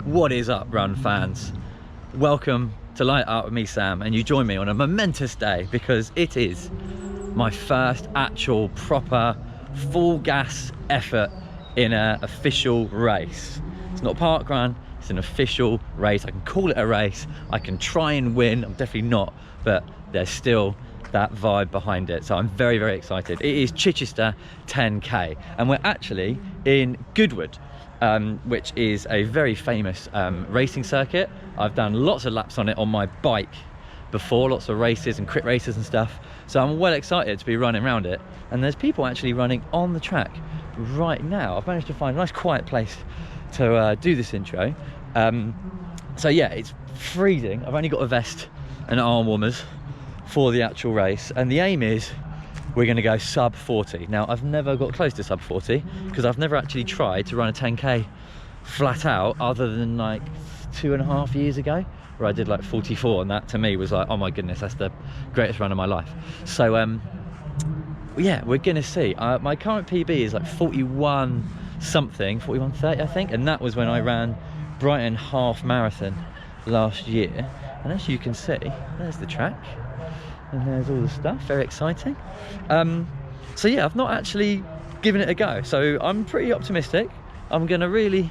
What is up, run fans? Welcome to Light Up with me, Sam, and you join me on a momentous day because it is my first actual proper full gas effort in an official race. It's not a park run, it's an official race. I can call it a race, I can try and win, I'm definitely not, but there's still that vibe behind it. So I'm very, very excited. It is Chichester 10K and we're actually in Goodwood, which is a very famous racing circuit. I've done lots of laps on it on my bike before, lots of races and crit races and stuff. So I'm well excited to be running around it. And there's people actually running on the track right now. I've managed to find a nice quiet place to do this intro. So yeah, it's freezing. I've only got a vest and arm warmers for the actual race. And the aim is we're gonna go sub 40. Now, I've never got close to sub 40 because I've never actually tried to run a 10K flat out other than like 2.5 years ago, where I did like 44, and that to me was like, oh my goodness, that's the greatest run of my life. So yeah, we're gonna see. My current PB is like 41 something, 41.30 I think, and that was when I ran Brighton half marathon last year. And as you can see, there's the track and there's all the stuff, very exciting. So yeah, I've not actually given it a go, so I'm pretty optimistic. I'm gonna really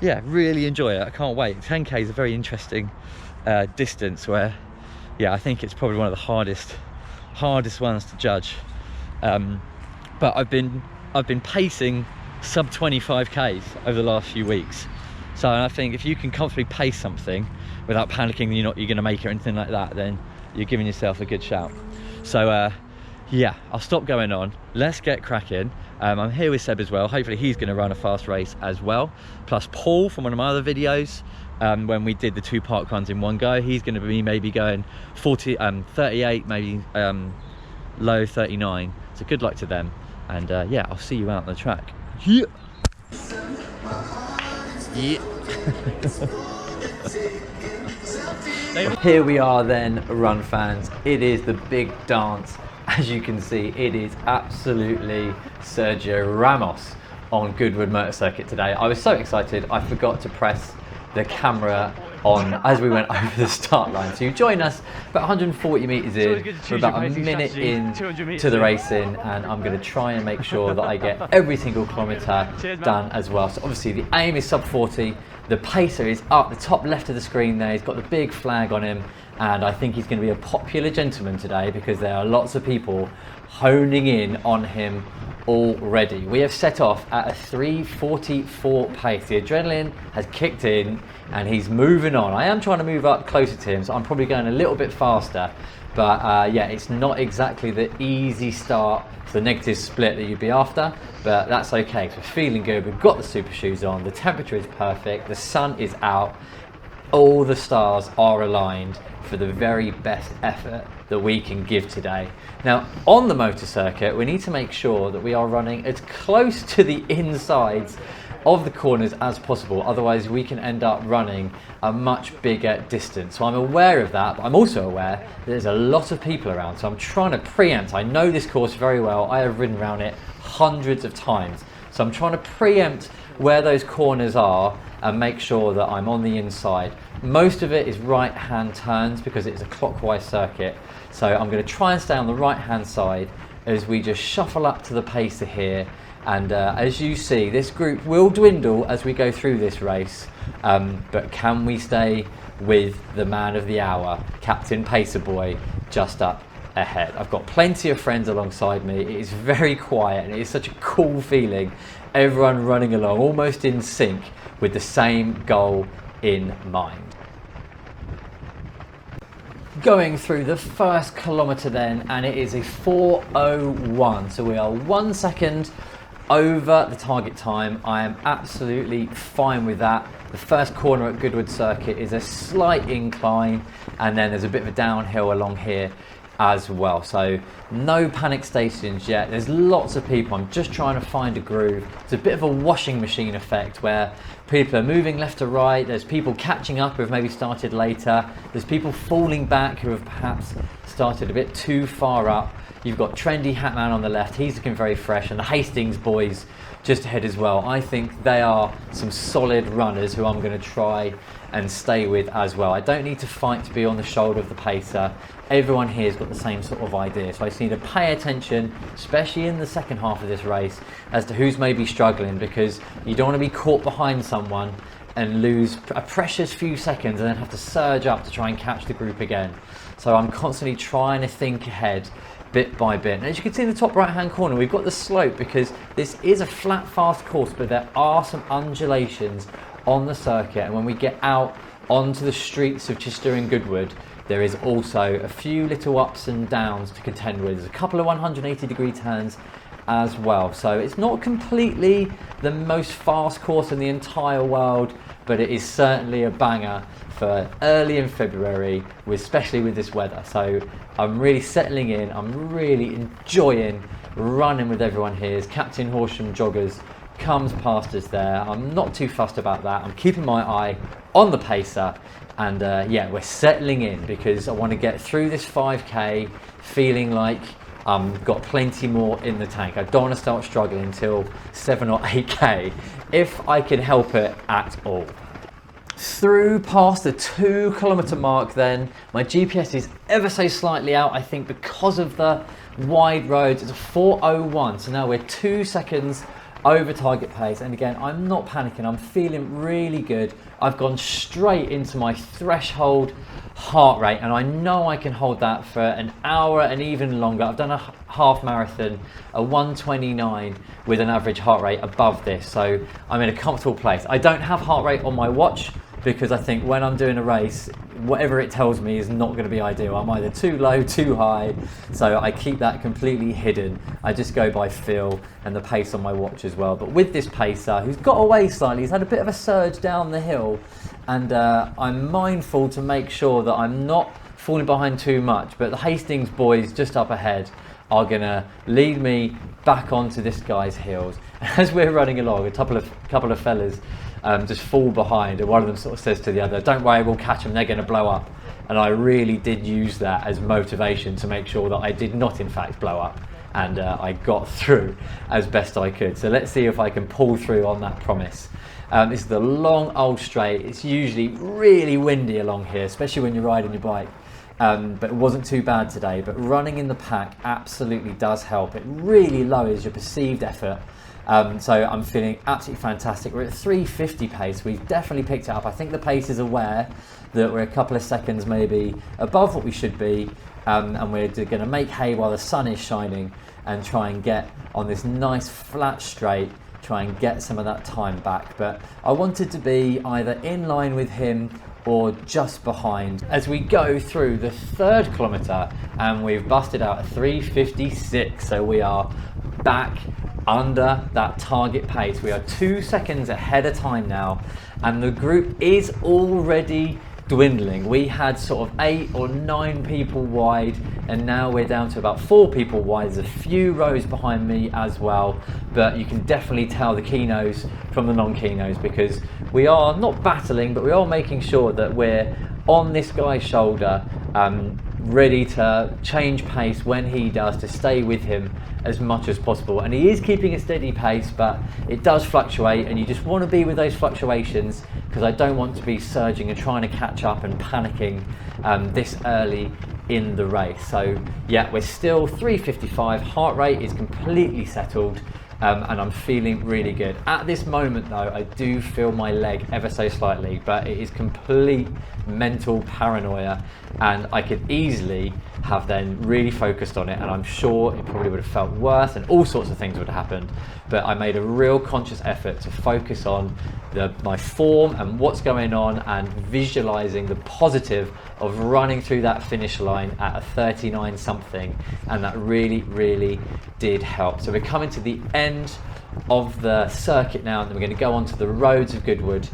enjoy it. I can't wait. 10K is a very interesting distance where, yeah, I think it's probably one of the hardest ones to judge. But I've been pacing sub 25Ks over the last few weeks. So I think if you can comfortably pace something without panicking you're gonna make it or anything like that, then you're giving yourself a good shout. So yeah, I'll stop going on, let's get cracking. I'm here with Seb as well. Hopefully he's going to run a fast race as well, plus Paul from one of my other videos, when we did the 2 park runs in one go. He's going to be maybe going 38, maybe low 39. So good luck to them, and yeah, I'll see you out on the track. Yeah. Here we are then, run fans. It is the big dance. As you can see, it is absolutely Sergio Ramos on Goodwood Motor Circuit today. I was so excited, I forgot to press the camera on as we went over the start line. So you join us about 140 metres in, we're about a minute in to the racing, and I'm going to try and make sure that I get every single kilometre done as well. So obviously the aim is sub 40, the pacer is up the top left of the screen there, he's got the big flag on him, and I think he's going to be a popular gentleman today because there are lots of people honing in on him already. We have set off at a 3:44 pace. The adrenaline has kicked in and he's moving on. I am trying to move up closer to him, so I'm probably going a little bit faster, but yeah, it's not exactly the easy start for the negative split that you'd be after, but that's okay because we're feeling good. We've got the super shoes on, the temperature is perfect, the sun is out, all the stars are aligned for the very best effort that we can give today. Now, on the motor circuit, we need to make sure that we are running as close to the insides of the corners as possible, otherwise we can end up running a much bigger distance. So I'm aware of that, but I'm also aware that there's a lot of people around, so I'm trying to preempt. I know this course very well, I have ridden around it hundreds of times, so I'm trying to preempt where those corners are and make sure that I'm on the inside. Most of it is right hand turns because it's a clockwise circuit, so I'm going to try and stay on the right hand side as we just shuffle up to the pacer here. And as you see, this group will dwindle as we go through this race, but can we stay with the man of the hour, Captain Pacer Boy, just up ahead? I've got plenty of friends alongside me. It is very quiet and it is such a cool feeling, everyone running along almost in sync with the same goal in mind. Going through the first kilometre then, and it is a 4:01, so we are 1 second over the target time. I am absolutely fine with that. The first corner at Goodwood Circuit is a slight incline, and then there's a bit of a downhill along here as well, so no panic stations yet. There's lots of people, I'm just trying to find a groove. It's a bit of a washing machine effect where people are moving left to right, there's people catching up who have maybe started later, there's people falling back who have perhaps started a bit too far up. You've got Trendy Hatman on the left, he's looking very fresh, and the Hastings boys just ahead as well. I think they are some solid runners who I'm going to try and stay with as well. I don't need to fight to be on the shoulder of the pacer. Everyone here has got the same sort of idea, so I just need to pay attention, especially in the second half of this race, as to who's maybe struggling, because you don't want to be caught behind someone and lose a precious few seconds and then have to surge up to try and catch the group again. So I'm constantly trying to think ahead bit by bit. And as you can see in the top right hand corner, we've got the slope, because this is a flat fast course, but there are some undulations on the circuit, and when we get out onto the streets of Chichester and Goodwood, there is also a few little ups and downs to contend with. There's a couple of 180-degree turns as well, so it's not completely the most fast course in the entire world, but it is certainly a banger for early in February, especially with this weather. So I'm really settling in, I'm really enjoying running with everyone here. As Captain Horsham Joggers comes past us there, I'm not too fussed about that. I'm keeping my eye on the pacer, and yeah, we're settling in, because I want to get through this 5k feeling like got plenty more in the tank. I don't want to start struggling until 7 or 8k if I can help it at all. Through past the 2 kilometer mark then, my GPS is ever so slightly out, I think because of the wide roads. It's a 4:01, so now we're 2 seconds over target pace, and again, I'm not panicking, I'm feeling really good. I've gone straight into my threshold heart rate, and I know I can hold that for an hour and even longer. I've done a half marathon, a 1:29 with an average heart rate above this, so I'm in a comfortable place. I don't have heart rate on my watch, because I think when I'm doing a race, whatever it tells me is not going to be ideal. I'm either too low, too high, so I keep that completely hidden. I just go by feel and the pace on my watch as well. But with this pacer, who's got away slightly, he's had a bit of a surge down the hill, and I'm mindful to make sure that I'm not falling behind too much, but the Hastings boys just up ahead are going to lead me back onto this guy's heels. As we're running along, a couple of fellas just fall behind, and one of them sort of says to the other, "Don't worry, we'll catch them, they're going to blow up." And I really did use that as motivation to make sure that I did not in fact blow up, and I got through as best I could. So let's see if I can pull through on that promise. This is the long old straight. It's usually really windy along here, especially when you're riding your bike. But it wasn't too bad today. But running in the pack absolutely does help. It really lowers your perceived effort. So I'm feeling absolutely fantastic. We're at 3:50 pace. We've definitely picked it up. I think the pace is aware that we're a couple of seconds maybe above what we should be, and we're going to make hay while the sun is shining and try and get on this nice flat straight, try and get some of that time back. But I wanted to be either in line with him or just behind as we go through the 3rd kilometre, and we've busted out a 3:56, so we are back under that target pace. We are 2 seconds ahead of time now, and the group is already dwindling. We had sort of 8 or 9 people wide, and now we're down to about 4 people wide. There's a few rows behind me as well, but you can definitely tell the Kinos from the non-Kinos, because we are not battling, but we are making sure that we're on this guy's shoulder, ready to change pace when he does, to stay with him as much as possible. And he is keeping a steady pace, but it does fluctuate, and you just want to be with those fluctuations, because I don't want to be surging and trying to catch up and panicking this early in the race. So yeah, we're still 3:55, heart rate is completely settled, and I'm feeling really good. At this moment though, I do feel my leg ever so slightly, but it is complete mental paranoia, and I could easily have then really focused on it, and I'm sure it probably would have felt worse and all sorts of things would have happened. But I made a real conscious effort to focus on my form and what's going on, and visualizing the positive of running through that finish line at a 39 something, and that really did help. So we're coming to the end end of the circuit now, and then we're going to go onto the roads of Goodwood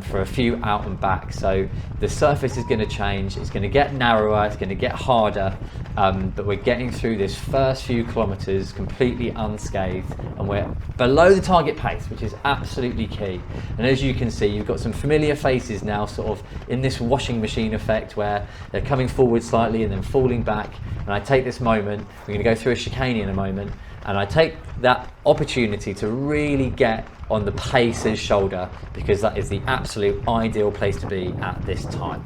for a few out and back. So the surface is going to change, it's going to get narrower, it's going to get harder, but we're getting through this first few kilometers completely unscathed, and we're below the target pace, which is absolutely key. And as you can see, you've got some familiar faces now, sort of in this washing machine effect where they're coming forward slightly and then falling back. And I take this moment, we're going to go through a chicane in a moment, and I take that opportunity to really get on the pacer's shoulder, because that is the absolute ideal place to be at this time.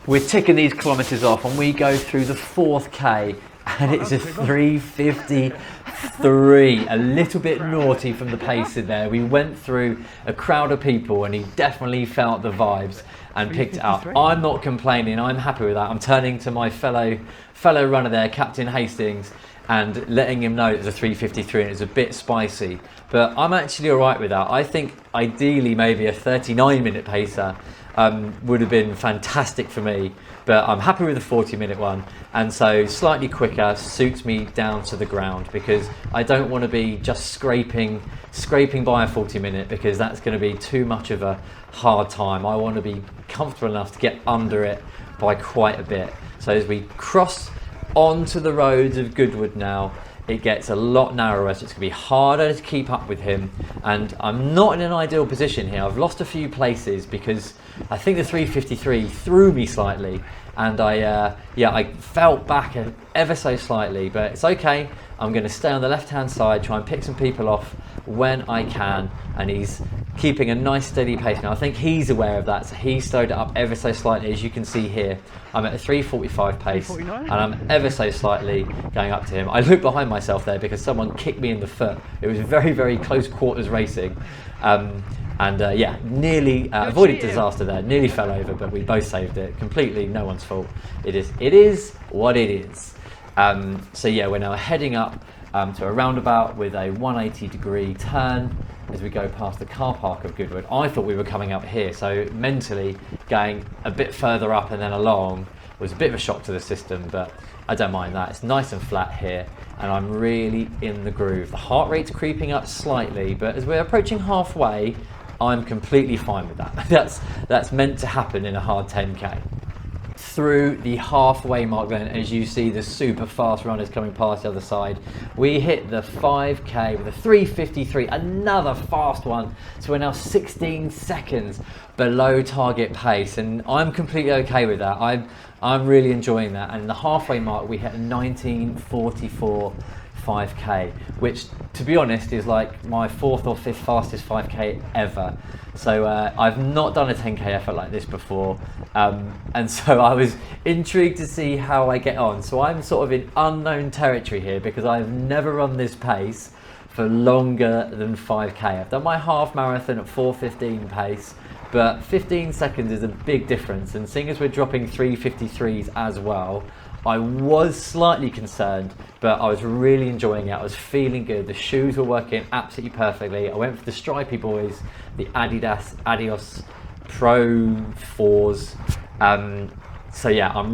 We're ticking these kilometers off and we go through the 4th K, and it's a 3:53, a little bit naughty from the pacer there. We went through a crowd of people and he definitely felt the vibes and picked it up. I'm not complaining, I'm happy with that. I'm turning to my fellow runner there, Captain Hastings, and letting him know it was a 3:53 and it was a bit spicy, but I'm actually all right with that. I think ideally maybe a 39-minute pacer would have been fantastic for me, but I'm happy with the 40-minute one, and so slightly quicker suits me down to the ground, because I don't want to be just scraping by a 40-minute, because that's going to be too much of a hard time. I want to be comfortable enough to get under it by quite a bit. So as we cross onto the roads of Goodwood now, it gets a lot narrower, so it's going to be harder to keep up with him, and I'm not in an ideal position here. I've lost a few places because I think the 3:53 threw me slightly, and I felt back ever so slightly, but it's okay. I'm going to stay on the left hand side, try and pick some people off when I can, and he's keeping a nice steady pace now. I think he's aware of that, so he slowed it up ever so slightly. As you can see here, I'm at a 3:45 pace, and I'm ever so slightly going up to him. I looked behind myself there because someone kicked me in the foot. It was very, very close quarters racing, nearly avoided disaster there, nearly fell over, but we both saved it. Completely no one's fault. It is what it is. We're now heading up to a roundabout with a 180-degree turn as we go past the car park of Goodwood. I thought we were coming up here, so mentally going a bit further up and then along was a bit of a shock to the system, but I don't mind that. It's nice and flat here, and I'm really in the groove. The heart rate's creeping up slightly, but as we're approaching halfway, I'm completely fine with that. That's meant to happen in a hard 10K. Through the halfway mark then, as you see the super fast runners coming past the other side, we hit the 5K with a 3:53, another fast one, so we're now 16 seconds below target pace, and I'm completely okay with that. I'm really enjoying that, and the halfway mark we hit a 19:44 5K, which to be honest is like my 4th or 5th fastest 5K ever. So I've not done a 10K effort like this before, and so I was intrigued to see how I get on. So I'm sort of in unknown territory here, because I've never run this pace for longer than 5K. I've done my half marathon at 4:15 pace, but 15 seconds is a big difference, and seeing as we're dropping 3:53s as well, I was slightly concerned, but I was really enjoying it. I was feeling good. The shoes were working absolutely perfectly. I went for the stripy boys, the Adidas Adios Pro 4s. I'm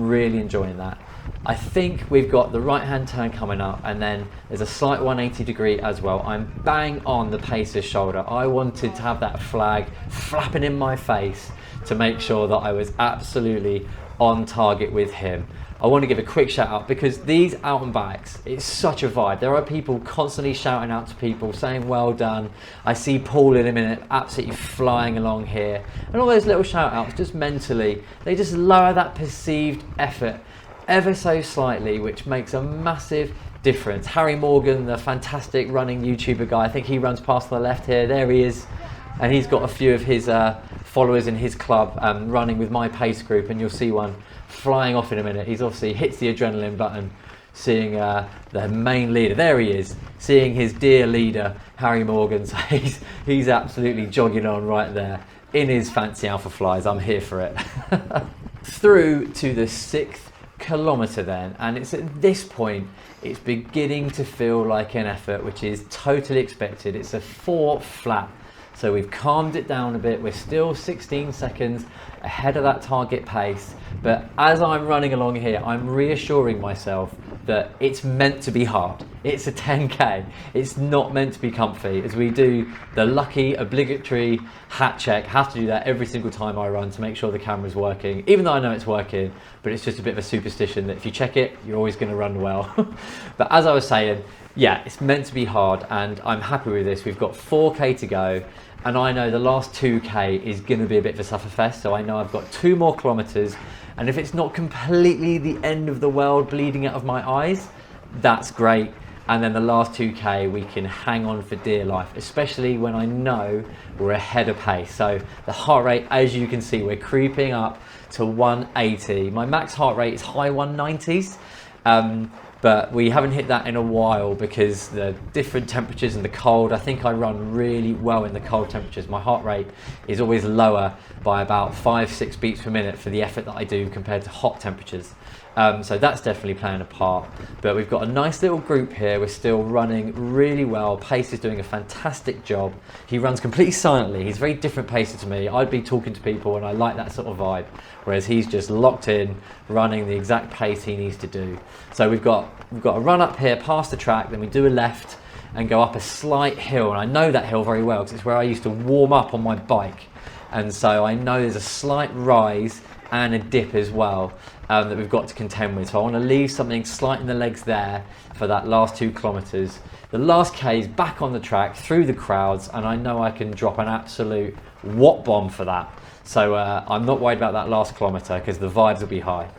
really enjoying that. I think we've got the right hand turn coming up, and then there's a slight 180-degree as well. I'm bang on the pacer's shoulder. I wanted to have that flag flapping in my face to make sure that I was absolutely on target with him. I want to give a quick shout out, because these out and backs, it's such a vibe. There are people constantly shouting out to people, saying well done. I see Paul in a minute absolutely flying along here, and all those little shout outs, just mentally, they just lower that perceived effort ever so slightly, which makes a massive difference. Harry Morgan, the fantastic running YouTuber guy, I think he runs past the left here. There he is, and he's got a few of his followers in his club running with my pace group, and you'll see one flying off in a minute. He's obviously hits the adrenaline button, seeing the main leader. There he is, seeing his dear leader, Harry Morgan. So he's absolutely jogging on right there in his fancy Alpha Flies. I'm here for it. Through to the 6th kilometre then, and it's at this point it's beginning to feel like an effort, which is totally expected. It's a 4 flat, So we've calmed it down a bit. We're still 16 seconds ahead of that target pace. But as I'm running along here, I'm reassuring myself that it's meant to be hard. It's a 10K. It's not meant to be comfy, as we do the lucky obligatory hat check. Have to do that every single time I run to make sure the camera's working, even though I know it's working, but it's just a bit of a superstition that if you check it, you're always going to run well. But as I was saying, yeah, it's meant to be hard, and I'm happy with this. We've got 4K to go, and I know the last 2K is going to be a bit of a sufferfest, so I know I've got 2 more kilometers, and if it's not completely the end of the world bleeding out of my eyes, that's great. And then the last 2K we can hang on for dear life, especially when I know we're ahead of pace. So the heart rate, as you can see, we're creeping up to 180. My max heart rate is high 190s. But we haven't hit that in a while because the different temperatures and the cold. I think I run really well in the cold temperatures. My heart rate is always lower by about 5-6 beats per minute for the effort that I do compared to hot temperatures. So that's definitely playing a part. But we've got a nice little group here. We're still running really well. Pace is doing a fantastic job. He runs completely silently. He's a very different pacer to me. I'd be talking to people and I like that sort of vibe, whereas he's just locked in, running the exact pace he needs to do. So we've got a run up here past the track, then we do a left and go up a slight hill. And I know that hill very well because it's where I used to warm up on my bike. And so I know there's a slight rise and a dip as well that we've got to contend with. So I want to leave something slight in the legs there for that last 2 kilometers. The last K is back on the track through the crowds, and I know I can drop an absolute watt bomb for that. So I'm not worried about that last kilometer because the vibes will be high.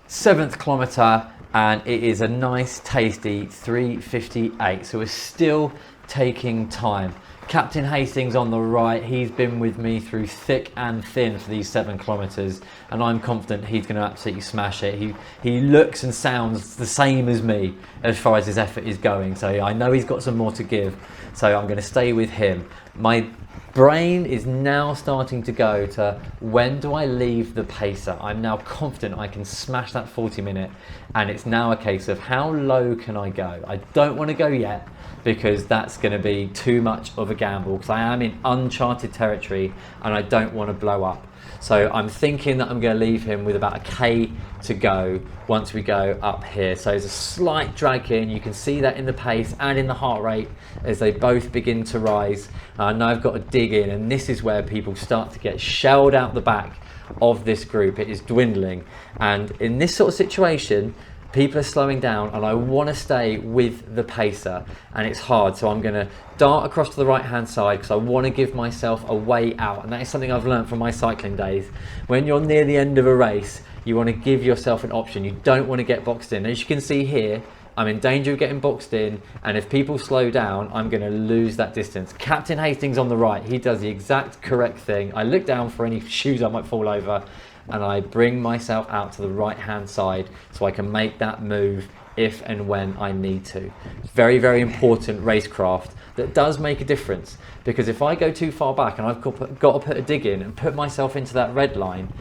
7th kilometer, and it is a nice tasty 3:58. So we're still taking time. Captain Hastings on the right, he's been with me through thick and thin for these 7 kilometers, and I'm confident he's going to absolutely smash it. He looks and sounds the same as me as far as his effort is going, so I know he's got some more to give, so I'm going to stay with him. My brain is now starting to go to, when do I leave the pacer? I'm now confident I can smash that 40-minute, and it's now a case of how low can I go? I don't want to go yet, because that's going to be too much of a gamble, because I am in uncharted territory and I don't want to blow up. So I'm thinking that I'm going to leave him with about a K to go once we go up here. So there's a slight drag in. You can see that in the pace and in the heart rate as they both begin to rise. I know I've got to dig in, and this is where people start to get shelled out the back of this group. It is dwindling, and in this sort of situation, people are slowing down and I want to stay with the pacer, and it's hard. So I'm going to dart across to the right hand side because I want to give myself a way out, and that is something I've learned from my cycling days. When you're near the end of a race, you want to give yourself an option. You don't want to get boxed in. As you can see here, I'm in danger of getting boxed in, and if people slow down, I'm going to lose that distance. Captain Hastings on the right, he does the exact correct thing. I look down for any shoes I might fall over, and I bring myself out to the right hand side so I can make that move if and when I need to. Very, very important racecraft that does make a difference, because if I go too far back and I've got to put a dig in and put myself into that red line,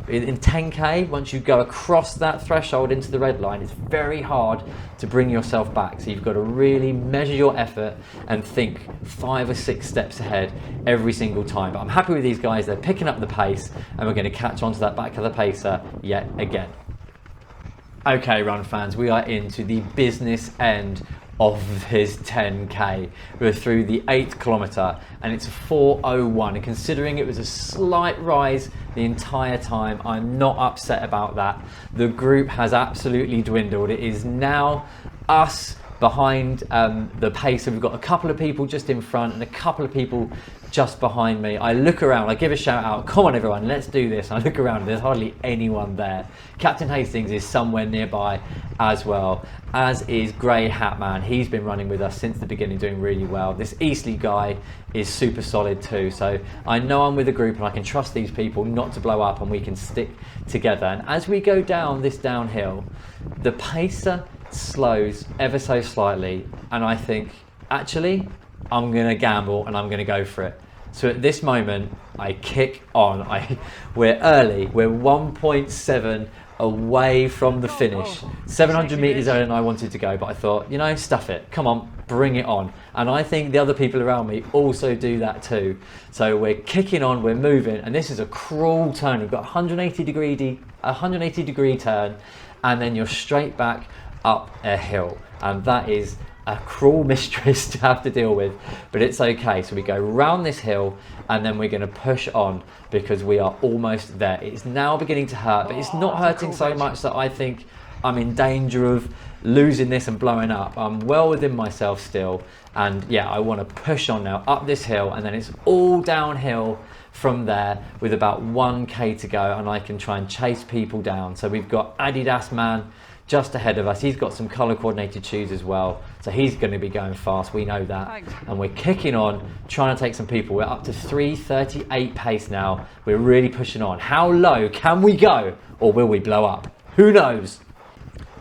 in 10K, once you go across that threshold into the red line, it's very hard to bring yourself back. So you've got to really measure your effort and think 5 or 6 steps ahead every single time. But I'm happy with these guys. They're picking up the pace, and we're going to catch on to that back of the pacer yet again. Okay, run fans, we are into the business end of his 10K. We're through the 8th kilometer, and it's a 4:01, and considering it was a slight rise the entire time, I'm not upset about that. The group has absolutely dwindled. It is now us behind the pacer. We've got a couple of people just in front and a couple of people just behind me. I look around, I give a shout out, come on everyone, let's do this. I look around, there's hardly anyone there. Captain Hastings is somewhere nearby as well, as is Grey Hat Man. He's been running with us since the beginning, doing really well. This Eastleigh guy is super solid too. So I know I'm with a group and I can trust these people not to blow up, and we can stick together. And as we go down this downhill, the pacer slows ever so slightly, and I think, actually, I'm going to gamble and I'm going to go for it. So at this moment, I kick on. We're early. We're 1.7 away from the finish. 700 meters earlier than I wanted to go, but I thought, you know, stuff it, come on, bring it on. And I think the other people around me also do that too. So we're kicking on, we're moving, and this is a cruel turn. You've got 180 degree turn, and then you're straight back up a hill, and that is a cruel mistress to have to deal with, but it's okay. So we go round this hill, and then we're going to push on because we are almost there. It's now beginning to hurt, but it's not hurting so much that I think I'm in danger of losing this and blowing up. I'm well within myself still, and yeah, I want to push on now up this hill, and then it's all downhill from there with about 1k to go, and I can try and chase people down. So we've got Adidas man just ahead of us. He's got some color coordinated shoes as well, so he's going to be going fast, we know that. And we're kicking on, trying to take some people. We're up to 3:38 pace now. We're really pushing on. How low can we go, or will we blow up? Who knows?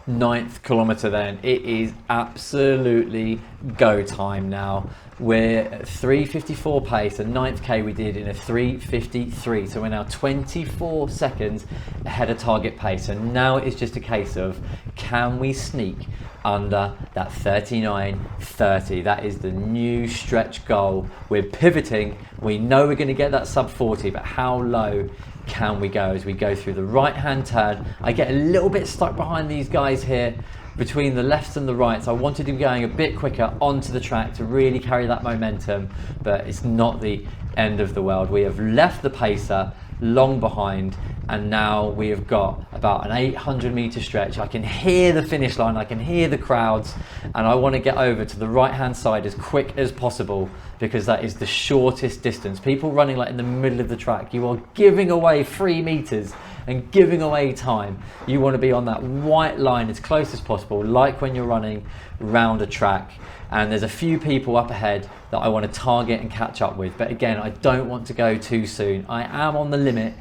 9th kilometer then. It is absolutely go time now. We're at 3:54 pace, and 9th K we did in a 3:53, so we're now 24 seconds ahead of target pace. And now it's just a case of, can we sneak under that 39:30? That is the new stretch goal. We're pivoting, we know we're going to get that sub 40, but how low can we go as we go through the right hand turn? I get a little bit stuck behind these guys here between the lefts and the rights. I wanted to be going a bit quicker onto the track to really carry that momentum, but it's not the end of the world. We have left the pacer long behind, and now we have got about an 800 meter stretch. I can hear the finish line, I can hear the crowds, and I want to get over to the right hand side as quick as possible because that is the shortest distance. People running like in the middle of the track, you are giving away 3 meters and giving away time. You want to be on that white line as close as possible, like when you're running round a track. And there's a few people up ahead that I want to target and catch up with, but again, I don't want to go too soon. I am on the limit.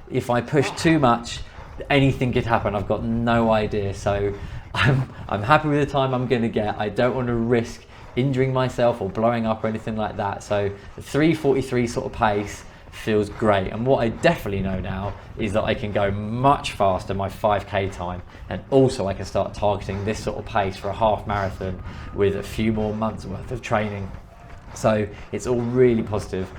If I push too much, anything could happen. I've got no idea. So I'm happy with the time I'm going to get. I don't want to risk injuring myself or blowing up or anything like that. So the 3:43 sort of pace feels great. And what I definitely know now is that I can go much faster my 5k time, and also I can start targeting this sort of pace for a half marathon with a few more months worth of training. So it's all really positive.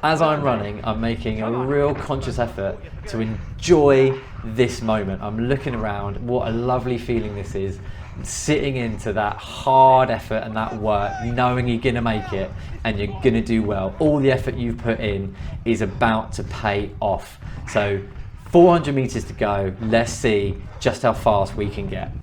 As I'm running, I'm making a real conscious effort to enjoy this moment. I'm looking around, what a lovely feeling this is, sitting into that hard effort and that work, knowing you're gonna make it and you're gonna do well. All the effort you've put in is about to pay off. So 400 meters to go. Let's see just how fast we can get.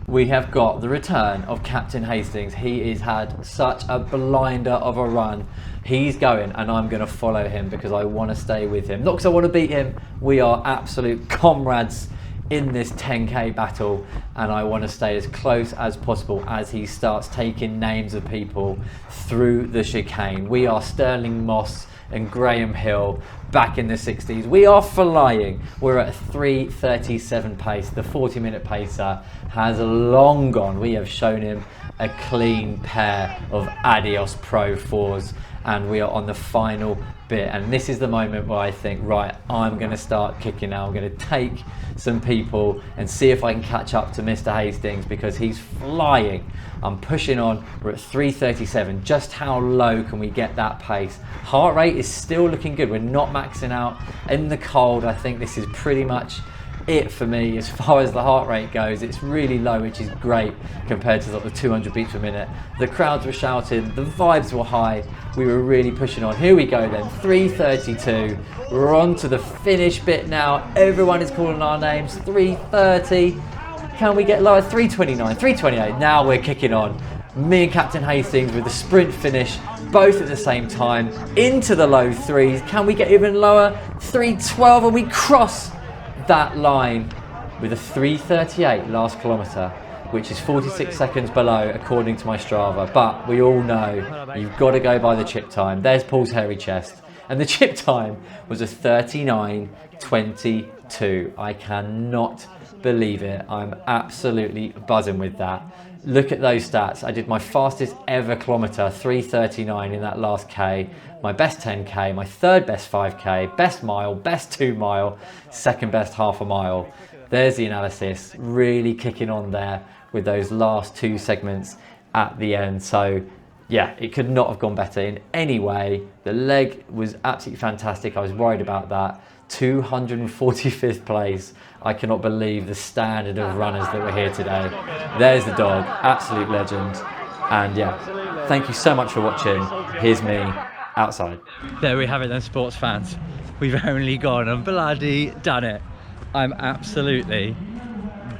We have got the return of Captain Hastings. He has had such a blinder of a run. He's going, and I'm going to follow him because I want to stay with him. Not because I want to beat him. We are absolute comrades in this 10k battle, and I want to stay as close as possible as he starts taking names of people through the chicane. We are Sterling Moss and Graham Hill back in the 60s. We are flying. We're at a 3:37 pace. The 40-minute pacer has long gone. We have shown him a clean pair of Adios Pro 4s, and we are on the final bit. And this is the moment where I think, right, I'm going to start kicking now. I'm going to take some people and see if I can catch up to Mr. Hastings because he's flying. I'm pushing on. We're at 3:37. Just how low can we get that pace? Heart rate is still looking good. We're not maxing out in the cold. I think this is pretty much it for me as far as the heart rate goes. It's really low, which is great compared to the 200 beats per minute. The crowds were shouting, the vibes were high, we were really pushing on. Here we go then, 3:32. We're on to the finish bit now. Everyone is calling our names. 3:30. Can we get lower? 3:29, 3:28. Now we're kicking on. Me and Captain Hastings with the sprint finish, both at the same time, into the low threes. Can we get even lower? 3:12, and we cross that line with a 3:38 last kilometre, which is 46 seconds below according to my Strava. But we all know you've got to go by the chip time. There's Paul's hairy chest, and the chip time was a 39:22. I cannot believe it. I'm absolutely buzzing with that. look at those stats. I did my fastest ever kilometer, 3:39 in that last K, my best 10K, my third best 5K, best mile, best 2 mile, second best half a mile. There's the analysis, really kicking on there with those last 2 segments at the end. So yeah, it could not have gone better in any way. The leg was absolutely fantastic. I was worried about that. 245th place. I cannot believe the standard of runners that were here today. There's the dog, absolute legend. And yeah, thank you so much for watching. Here's me outside. There we have it then, sports fans. We've only gone and bloody done it. I'm absolutely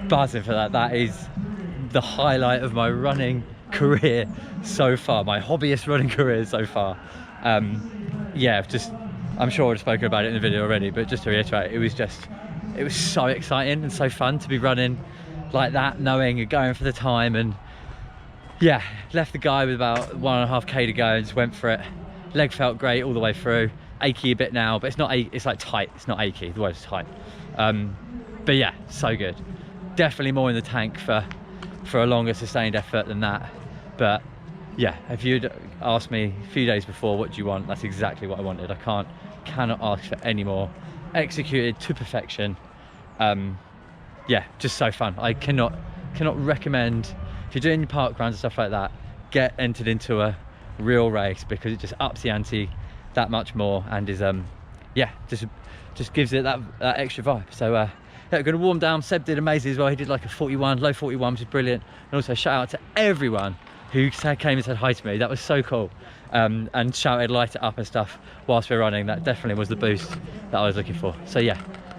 buzzing for that. That is the highlight of my running career so far, my hobbyist running career so far. Yeah, just, I'm sure I've spoken about it in the video already, but just to reiterate, it was so exciting and so fun to be running like that, knowing you're going for the time. And yeah, left the guy with about 1.5K to go and just went for it. Leg felt great all the way through. Achy a bit now, but it's not, it's like tight, it's not achy, the word's tight. But yeah, so good. Definitely more in the tank for a longer sustained effort than that. But yeah, if you'd asked me a few days before, what do you want? That's exactly what I wanted. I cannot ask for any more. Executed to perfection. Yeah, just so fun. I cannot recommend, if you're doing your park runs and stuff like that, get entered into a real race, because it just ups the ante that much more and is yeah, just gives it that extra vibe. So yeah, we're gonna warm down. Seb did amazing as well. He did like a 41, low 41, which is brilliant. And also shout out to everyone who came and said hi to me. That was so cool. And shouted light it up and stuff whilst we're running. That definitely was the boost that I was looking for. So yeah,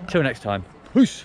till next time, peace.